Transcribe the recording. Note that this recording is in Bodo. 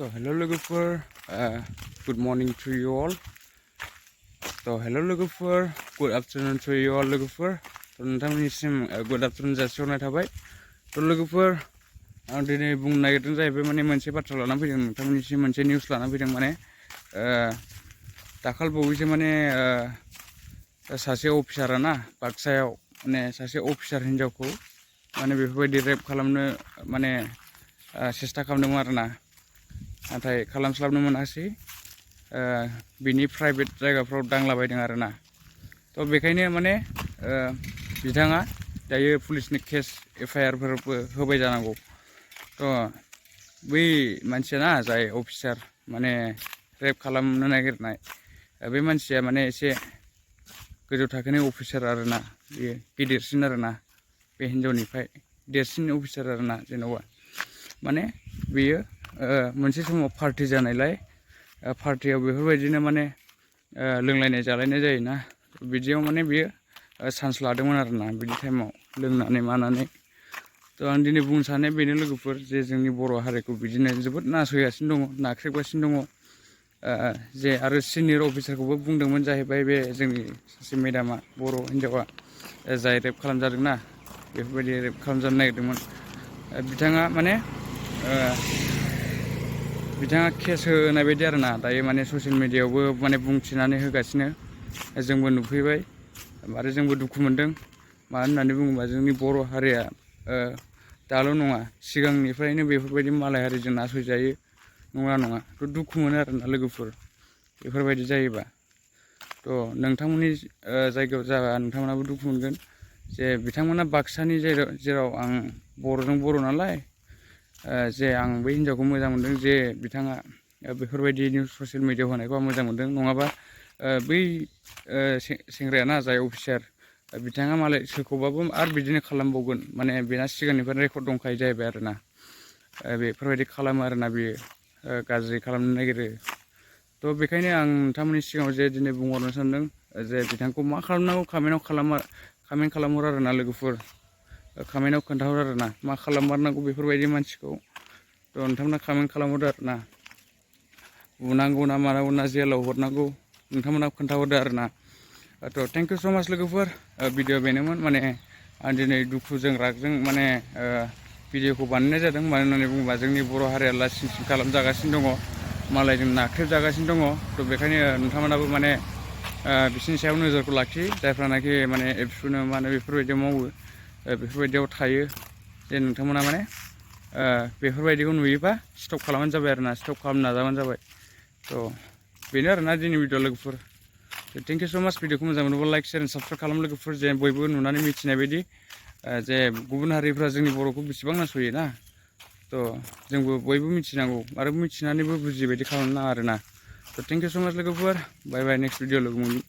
So hello logofer, good morning to you all. So hello logofer, good afternoon to you all logofer. So नोंथांमोननिसिम good afternoon जासिहरनाय थाबाय. So लोगोफोर आं दिनै बुंनो नागिरदों जाहैबाय माने मोनसे बाथ्रा लानानै फैदों नोंथांमोननिसिम मोनसे निउस लानानै फैदों माने दाखालबावैसो माने सासे अफिसारा ना बाक्सायाव माने सासे अफिसार हिनजावखौ माने बेफोरबायदि रेप खालामनो माने सेस्था खालामदोंमोन आरोना नाथाय खालामस्लाबनो मोनासै बिनि प्राइभेट जायगाफ्राव दांलाबायदों आरोना थ' बेखायनो माने बिथाङा दायो पुलिसनि केस FIR फोरबो होबाय जानांगौ थ' बै मानसिया ना जाय अफिसार माने रेप खालामनो नागिरनाय बे मानसिया माने एसे गोजौ थाखोनि अफिसार आरोना बेयो गिदिरसिन आरोना बे हिनजावनिफ्राय देरसिन अफिसार आरोना जेनेबा माने बेयो मोनसे समाव पार्टि जानायलाय पार्टियाव बेफोरबायदिनो माने लोंलायनाय जालायनाय जायोना बिदियाव माने बेयो चान्स लादोंमोन आरोना बिदि टाइमाव लोंनानै मानानै थ' आं दिनै बुंनो सानो बेनो लोगोफोर जे जोंनि बर' हारिखौ बिदिनो जोबोद नासयगासिनो दङ नाख्रेबगासिनो दङ जे आरो सिनियर अफिसारखौबो बुंदोंमोन जाहैबाय बे जोंनि सासे मेडामा बर' हिनजावा जाय रेप खालामजादोंना बेफोरबायदि रेप खालामजानो नागिरदोंमोन बिथाङा माने बिथाङा केस होनाय बायदि आरोना दायो माने ससियेल मिडियायावबो माने बुंथिनानै होगासिनो जोंबो नुफैबाय आरो जोंबो दुखु मोनदों मानो होननानै बुङोबा जोंनि बर' हारिया दाल' नङा सिगांनिफ्रायनो बेफोरबायदि मालाय हारिजों नासयजायो नङा थ' दुखु मोनो आरोना लोगोफोर बेफोरबायदि जायोबा थ' नोंथांमोननि जायगायाव जाबा नोंथांमोनाबो दुखु मोनगोन जे बिथांमोना बाक्सानि जेराव आं बर'जों बर' नालाय जे आं बै हिनजावखौ मोजां मोनदों जे बिथाङा बेफोरबायदि निउस ससियेल मिडियायाव होनायखौ आं मोजां मोनदों नङाबा बै सेंग्रायाना जाय अफिसार बिथाङा मालाय सोरखौबाबो आरो बिदिनो खालामबावगोन माने बेना सिगांनिफ्रायनो रेकर्ड दंखायो जाहैबाय आरोना बेफोरबायदि खालामो आरोना बेयो गाज्रि खालामनो नागिरो थ' बेखायनो आं नोंथांमोननि सिगाङाव जे दिनै बुंहरनो सानदों जे बिथांखौ मा खालामनांगौ कामेन्ट खालामहर आरोना लोगोफोर कामेन्टआव खोन्थाहर आरोना मा खालाममारनांगौ बेफोरबायदि मानसिखौ थ' नोंथांमोना कामेन्ट खालामहरदो आरोना बुनांगौ ना मानांगौ ना जेलाव हरनांगौ नोंथांमोना खोन्थाहरदो आरोना थ' थेंक इउ स' माच लोगोफोर भिडिअ बेनोमोन माने आं दिनै दुखुजों रागजों माने भिडिअखौ बानायनाय जादों मानो होननानै बुङोबा जोंनि बर' हारिया लासिं सिं खालामजागासिनो दङ मालायजों नाख्रेबजागासिनो दङ थ' बेखायनो नोंथांमोनाबो माने बिसोरनि सायाव नोजोरखौ लाखियो जायफ्रानाखि माने एबसुनो माने बेफोरबायदियाव मावो बेफोरबायदियाव थायो जे नोंथांमोना माने बेफोरबायदिखौ नुयोबा स्टप खालामबानो जाबाय आरोना स्टप खालामनो नाजाबानो जाबाय थ' बेनो आरोना दिनै भिडिअ लोगोफोर थेंक इउ स' माच भिडिअखौ मोजां मोनोबा लाइक शेयार एन्ड साबस्क्राइब खालाम लोगोफोर जे बयबो नुनानै मिथिनाय बायदि जे गुबुन हारिफ्रा जोंनि बर'खौ बेसेबां नासयो ना थ' जोंबो बयबो मिथिनांगौ आरो मिथिनानैबो बुजिबायदि खालामनो नाङा आरोना थ' थेंक इउ स' माच लोगोफोर बाय बाय नेक्स्ट भिडिअ लोगो मोनगोन